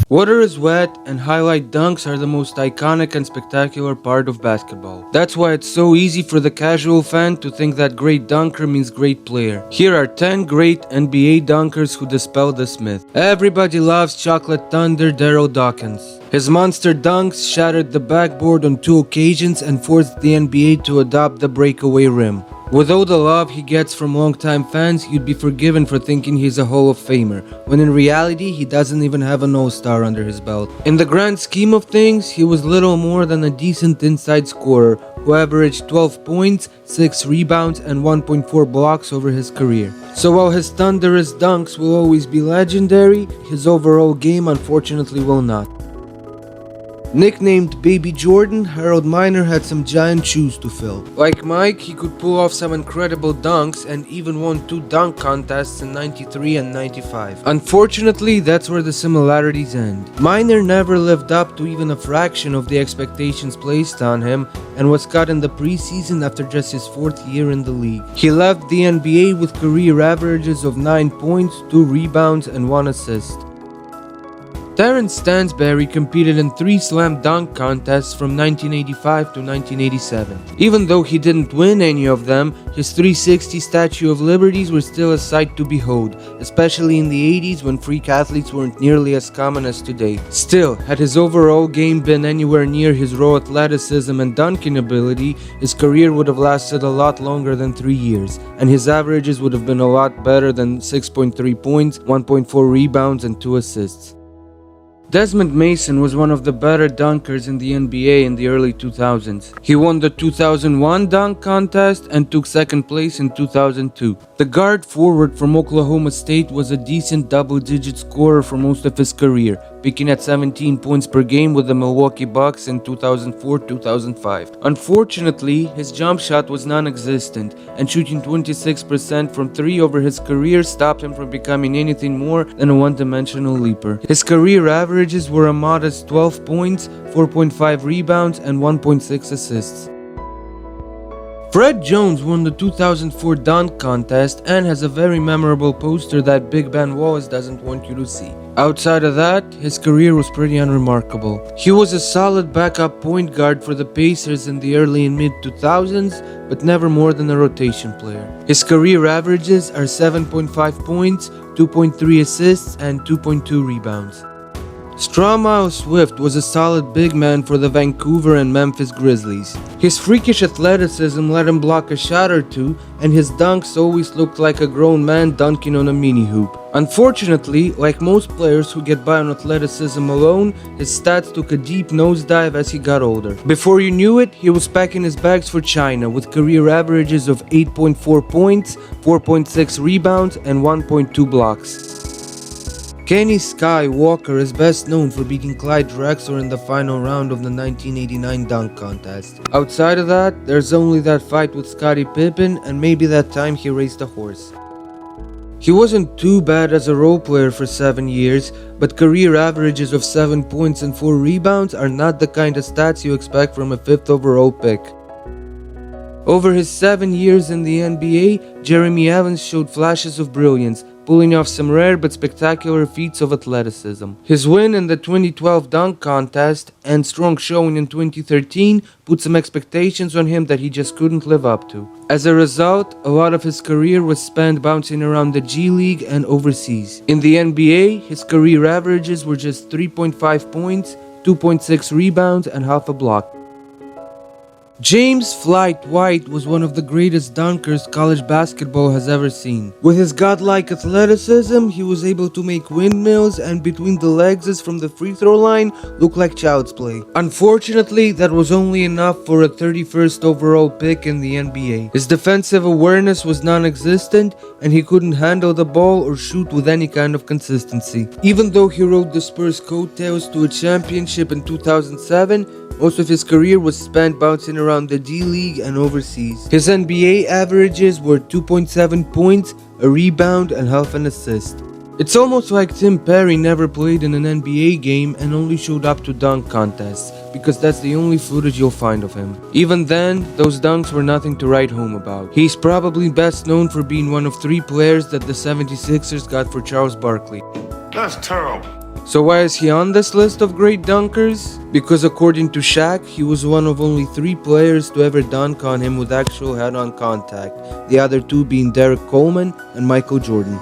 Water is wet, and highlight dunks are the most iconic and spectacular part of basketball. That's why it's so easy for the casual fan to think that great dunker means great player. Here are 10 great NBA dunkers who dispel this myth. Everybody loves Chocolate Thunder Daryl Dawkins. His monster dunks shattered the backboard on 2 occasions and forced the NBA to adopt the breakaway rim. With all the love he gets from longtime fans, you'd be forgiven for thinking he's a Hall of Famer, when in reality he doesn't even have an All-Star under his belt. In the grand scheme of things, he was little more than a decent inside scorer, who averaged 12 points, 6 rebounds, and 1.4 blocks over his career. So while his thunderous dunks will always be legendary, his overall game unfortunately will not. Nicknamed Baby Jordan, Harold Miner had some giant shoes to fill. Like Mike, he could pull off some incredible dunks and even won 2 dunk contests in 93 and 95. Unfortunately, that's where the similarities end. Miner never lived up to even a fraction of the expectations placed on him and was cut in the preseason after just his 4th year in the league. He left the NBA with career averages of 9 points, 2 rebounds, and 1 assist. Terence Stansberry competed in 3 slam dunk contests from 1985 to 1987. Even though he didn't win any of them, his 360 Statue of Liberties were still a sight to behold, especially in the 80s when freak athletes weren't nearly as common as today. Still, had his overall game been anywhere near his raw athleticism and dunking ability, his career would have lasted a lot longer than 3 years, and his averages would have been a lot better than 6.3 points, 1.4 rebounds, and 2 assists. Desmond Mason was one of the better dunkers in the NBA in the early 2000s. He won the 2001 dunk contest and took 2nd place in 2002. The guard forward from Oklahoma State was a decent double-digit scorer for most of his career, peaking at 17 points per game with the Milwaukee Bucks in 2004-2005. Unfortunately, his jump shot was non-existent, and shooting 26% from 3 over his career stopped him from becoming anything more than a one-dimensional leaper. His career averages were a modest 12 points, 4.5 rebounds, and 1.6 assists. Fred Jones won the 2004 dunk contest and has a very memorable poster that Big Ben Wallace doesn't want you to see. Outside of that, his career was pretty unremarkable. He was a solid backup point guard for the Pacers in the early and mid 2000s, but never more than a rotation player. His career averages are 7.5 points, 2.3 assists, and 2.2 rebounds. Shima Swift was a solid big man for the Vancouver and Memphis Grizzlies. His freakish athleticism let him block a shot or 2, and his dunks always looked like a grown man dunking on a mini hoop. Unfortunately, like most players who get by on athleticism alone, his stats took a deep nosedive as he got older. Before you knew it, he was packing his bags for China with career averages of 8.4 points, 4.6 rebounds, and 1.2 blocks. Kenny Sky Walker is best known for beating Clyde Drexler in the final round of the 1989 dunk contest. Outside of that, there's only that fight with Scottie Pippen and maybe that time he raced a horse. He wasn't too bad as a role player for 7 years, but career averages of 7 points and 4 rebounds are not the kind of stats you expect from a 5th overall pick. Over his 7 years in the NBA, Jeremy Evans showed flashes of brilliance, pulling off some rare but spectacular feats of athleticism. His win in the 2012 dunk contest and strong showing in 2013 put some expectations on him that he just couldn't live up to. As a result, a lot of his career was spent bouncing around the G League and overseas. In the NBA, his career averages were just 3.5 points, 2.6 rebounds, and half a block. James Flight White was one of the greatest dunkers college basketball has ever seen. With his godlike athleticism, he was able to make windmills and between the legs from the free throw line look like child's play. Unfortunately, that was only enough for a 31st overall pick in the NBA. His defensive awareness was non-existent and he couldn't handle the ball or shoot with any kind of consistency. Even though he rode the Spurs' coattails to a championship in 2007, most of his career was spent bouncing around the D League and overseas. His NBA averages were 2.7 points, a rebound, and half an assist. It's almost like Tim Perry never played in an NBA game and only showed up to dunk contests, because that's the only footage you'll find of him. Even then, those dunks were nothing to write home about. He's probably best known for being one of 3 players that the 76ers got for Charles Barkley. That's terrible. So why is he on this list of great dunkers? Because according to Shaq, he was one of only 3 players to ever dunk on him with actual head-on contact, the other 2 being Derek Coleman and Michael Jordan.